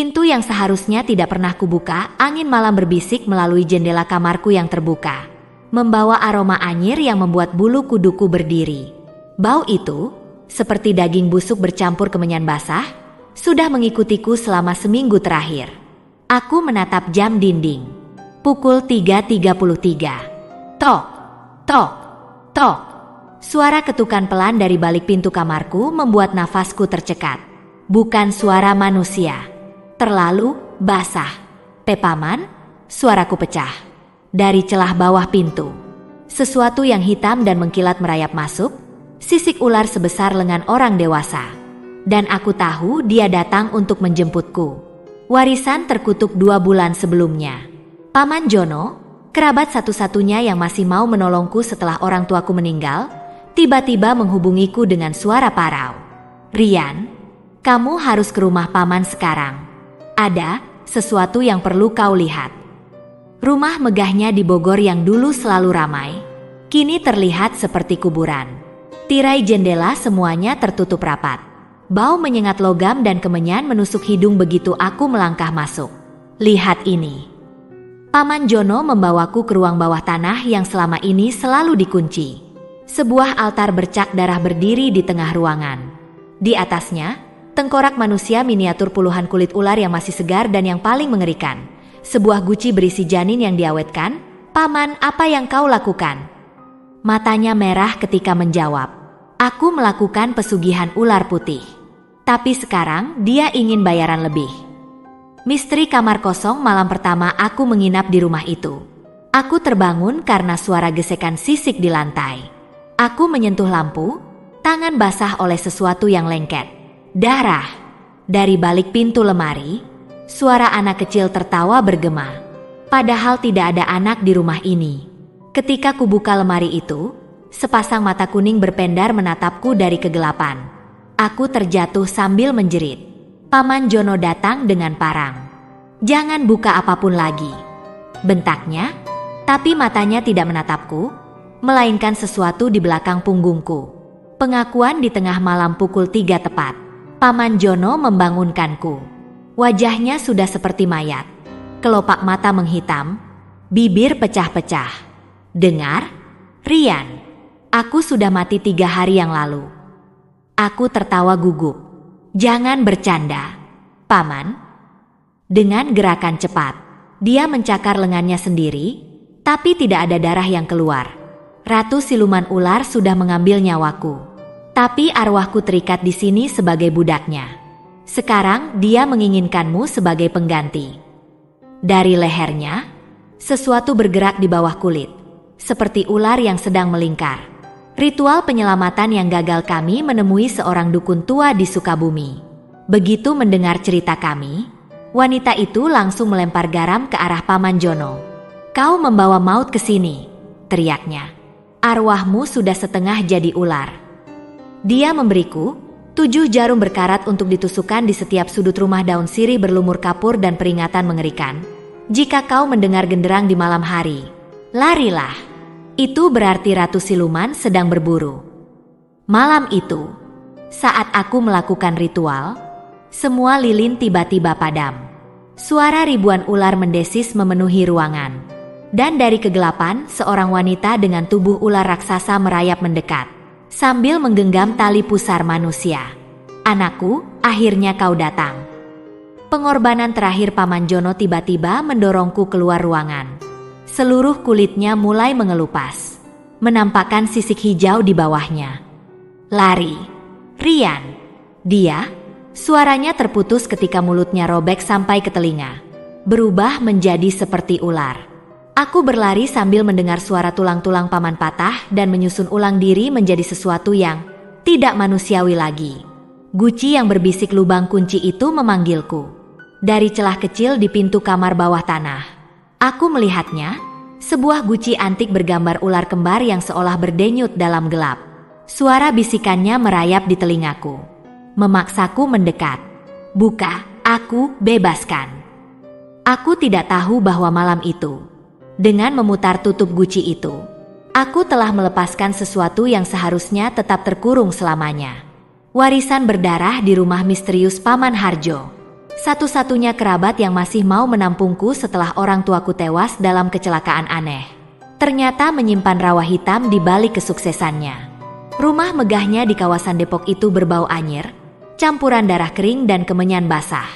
Pintu yang seharusnya tidak pernah kubuka, angin malam berbisik melalui jendela kamarku yang terbuka, membawa aroma anyir yang membuat bulu kuduku berdiri. Bau itu, seperti daging busuk bercampur kemenyan basah, sudah mengikutiku selama seminggu terakhir. Aku menatap jam dinding. Pukul 3.33. Tok, tok, tok. Suara ketukan pelan dari balik pintu kamarku membuat nafasku tercekat. Bukan suara manusia. Terlalu basah. Paman, suaraku pecah. Dari celah bawah pintu, sesuatu yang hitam dan mengkilat merayap masuk, sisik ular sebesar lengan orang dewasa. Dan aku tahu dia datang untuk menjemputku. Warisan terkutuk 2 bulan sebelumnya. Paman Jono, kerabat satu-satunya yang masih mau menolongku setelah orang tuaku meninggal, tiba-tiba menghubungiku dengan suara parau. Rian, kamu harus ke rumah paman sekarang. Ada sesuatu yang perlu kau lihat. Rumah megahnya di Bogor yang dulu selalu ramai, kini terlihat seperti kuburan. Tirai jendela semuanya tertutup rapat. Bau menyengat logam dan kemenyan menusuk hidung begitu aku melangkah masuk. Lihat ini. Paman Jono membawaku ke ruang bawah tanah yang selama ini selalu dikunci. Sebuah altar bercak darah berdiri di tengah ruangan. Di atasnya, tengkorak manusia miniatur puluhan kulit ular yang masih segar dan yang paling mengerikan. Sebuah guci berisi janin yang diawetkan. Paman, apa yang kau lakukan? Matanya merah ketika menjawab. Aku melakukan pesugihan ular putih. Tapi sekarang dia ingin bayaran lebih. Misteri kamar kosong malam pertama aku menginap di rumah itu. Aku terbangun karena suara gesekan sisik di lantai. Aku menyentuh lampu, tangan basah oleh sesuatu yang lengket. Darah. Dari balik pintu lemari, suara anak kecil tertawa bergema. Padahal tidak ada anak di rumah ini. Ketika kubuka lemari itu, sepasang mata kuning berpendar menatapku dari kegelapan. Aku terjatuh sambil menjerit. Paman Jono datang dengan parang. Jangan buka apapun lagi, bentaknya, tapi matanya tidak menatapku, melainkan sesuatu di belakang punggungku. Pengakuan di tengah malam pukul 3 tepat. Paman Jono membangunkanku. Wajahnya sudah seperti mayat. Kelopak mata menghitam, bibir pecah-pecah. Dengar, Rian, aku sudah mati 3 hari yang lalu. Aku tertawa gugup. Jangan bercanda, Paman. Dengan gerakan cepat, dia mencakar lengannya sendiri, tapi tidak ada darah yang keluar. Ratu siluman ular sudah mengambil nyawaku. Tapi arwahku terikat di sini sebagai budaknya. Sekarang dia menginginkanmu sebagai pengganti. Dari lehernya, sesuatu bergerak di bawah kulit, seperti ular yang sedang melingkar. Ritual penyelamatan yang gagal kami menemui seorang dukun tua di Sukabumi. Begitu mendengar cerita kami, wanita itu langsung melempar garam ke arah Paman Jono. Kau membawa maut ke sini, teriaknya. Arwahmu sudah setengah jadi ular. Dia memberiku 7 jarum berkarat untuk ditusukkan di setiap sudut rumah. Daun sirih berlumur kapur dan peringatan mengerikan. Jika kau mendengar genderang di malam hari, larilah. Itu berarti Ratu Siluman sedang berburu. Malam itu, saat aku melakukan ritual, semua lilin tiba-tiba padam. Suara ribuan ular mendesis memenuhi ruangan. Dan dari kegelapan, seorang wanita dengan tubuh ular raksasa merayap mendekat, sambil menggenggam tali pusar manusia. Anakku, akhirnya kau datang. Pengorbanan terakhir Paman Jono tiba-tiba mendorongku keluar ruangan. Seluruh kulitnya mulai mengelupas, menampakkan sisik hijau di bawahnya. Lari, Rian. Dia, suaranya terputus ketika mulutnya robek sampai ke telinga, berubah menjadi seperti ular. Aku berlari sambil mendengar suara tulang-tulang paman patah dan menyusun ulang diri menjadi sesuatu yang tidak manusiawi lagi. Guci yang berbisik lubang kunci itu memanggilku. Dari celah kecil di pintu kamar bawah tanah, aku melihatnya, sebuah guci antik bergambar ular kembar yang seolah berdenyut dalam gelap. Suara bisikannya merayap di telingaku, memaksaku mendekat. Buka, aku bebaskan. Aku tidak tahu bahwa malam itu, dengan memutar tutup guci itu, aku telah melepaskan sesuatu yang seharusnya tetap terkurung selamanya. Warisan berdarah di rumah misterius Paman Harjo. Satu-satunya kerabat yang masih mau menampungku setelah orang tuaku tewas dalam kecelakaan aneh. Ternyata menyimpan rawa hitam di balik kesuksesannya. Rumah megahnya di kawasan Depok itu berbau anyir, campuran darah kering dan kemenyan basah.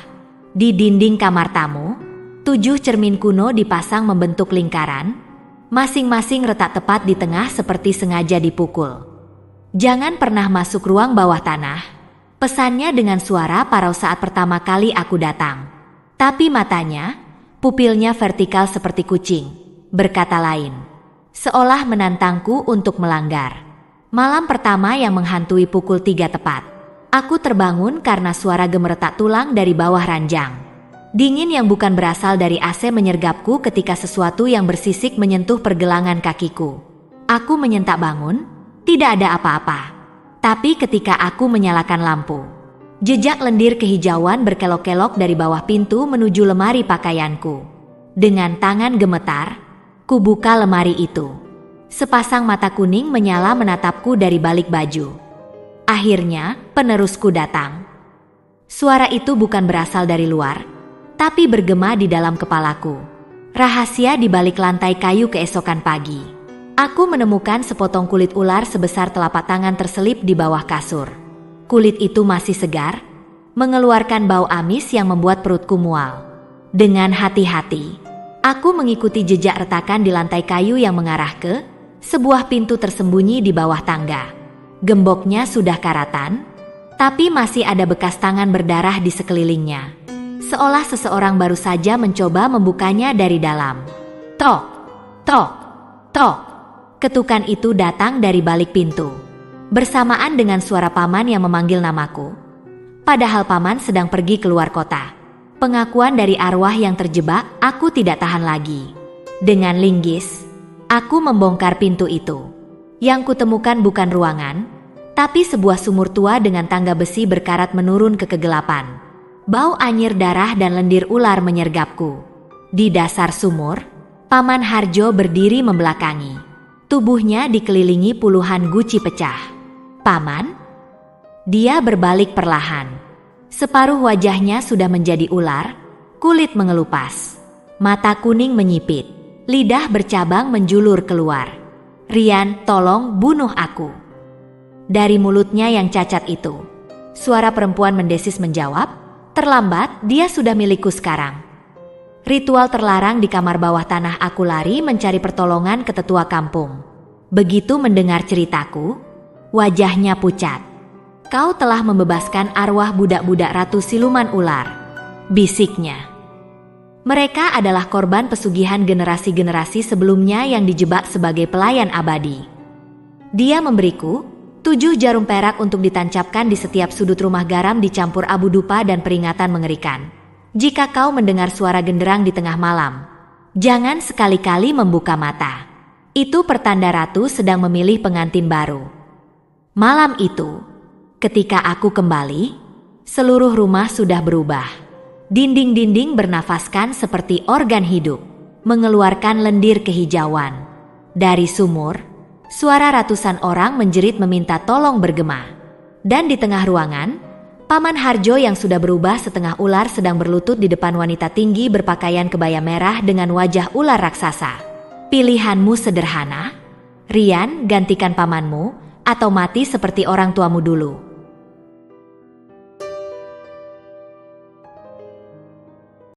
Di dinding kamar tamu, 7 cermin kuno dipasang membentuk lingkaran, masing-masing retak tepat di tengah seperti sengaja dipukul. Jangan pernah masuk ruang bawah tanah, pesannya dengan suara parau saat pertama kali aku datang. Tapi matanya, pupilnya vertikal seperti kucing, berkata lain, seolah menantangku untuk melanggar. Malam pertama yang menghantui pukul 3 tepat. Aku terbangun karena suara gemeretak tulang dari bawah ranjang. Dingin yang bukan berasal dari AC menyergapku ketika sesuatu yang bersisik menyentuh pergelangan kakiku. Aku menyentak bangun, tidak ada apa-apa. Tapi ketika aku menyalakan lampu, jejak lendir kehijauan berkelok-kelok dari bawah pintu menuju lemari pakaianku. Dengan tangan gemetar, ku buka lemari itu. Sepasang mata kuning menyala menatapku dari balik baju. Akhirnya, penerusku datang. Suara itu bukan berasal dari luar, tapi bergema di dalam kepalaku. Rahasia di balik lantai kayu keesokan pagi. Aku menemukan sepotong kulit ular sebesar telapak tangan terselip di bawah kasur. Kulit itu masih segar, mengeluarkan bau amis yang membuat perutku mual. Dengan hati-hati, aku mengikuti jejak retakan di lantai kayu yang mengarah ke sebuah pintu tersembunyi di bawah tangga. Gemboknya sudah karatan, tapi masih ada bekas tangan berdarah di sekelilingnya. Seolah seseorang baru saja mencoba membukanya dari dalam. Tok, tok, tok. Ketukan itu datang dari balik pintu, bersamaan dengan suara paman yang memanggil namaku. Padahal paman sedang pergi keluar kota. Pengakuan dari arwah yang terjebak, aku tidak tahan lagi. Dengan linggis, aku membongkar pintu itu. Yang kutemukan bukan ruangan, tapi sebuah sumur tua dengan tangga besi berkarat menurun ke kegelapan. Bau anyir darah dan lendir ular menyergapku. Di dasar sumur, Paman Harjo berdiri membelakangi. Tubuhnya dikelilingi puluhan guci pecah. Paman? Dia berbalik perlahan. Separuh wajahnya sudah menjadi ular, kulit mengelupas. Mata kuning menyipit, lidah bercabang menjulur keluar. Rian, tolong bunuh aku. Dari mulutnya yang cacat itu, suara perempuan mendesis menjawab, terlambat, dia sudah milikku sekarang. Ritual terlarang di kamar bawah tanah. Aku lari mencari pertolongan ke tetua kampung. Begitu mendengar ceritaku, wajahnya pucat. Kau telah membebaskan arwah budak-budak Ratu Siluman Ular, bisiknya. Mereka adalah korban pesugihan generasi-generasi sebelumnya yang dijebak sebagai pelayan abadi. Dia memberiku 7 jarum perak untuk ditancapkan di setiap sudut rumah garam dicampur abu dupa dan peringatan mengerikan. Jika kau mendengar suara genderang di tengah malam, jangan sekali-kali membuka mata. Itu pertanda ratu sedang memilih pengantin baru. Malam itu, ketika aku kembali, seluruh rumah sudah berubah. Dinding-dinding bernafaskan seperti organ hidup, mengeluarkan lendir kehijauan. Dari sumur, suara ratusan orang menjerit meminta tolong bergema. Dan di tengah ruangan, Paman Harjo yang sudah berubah setengah ular sedang berlutut di depan wanita tinggi berpakaian kebaya merah dengan wajah ular raksasa. Pilihanmu sederhana, Rian, gantikan pamanmu, atau mati seperti orang tuamu dulu.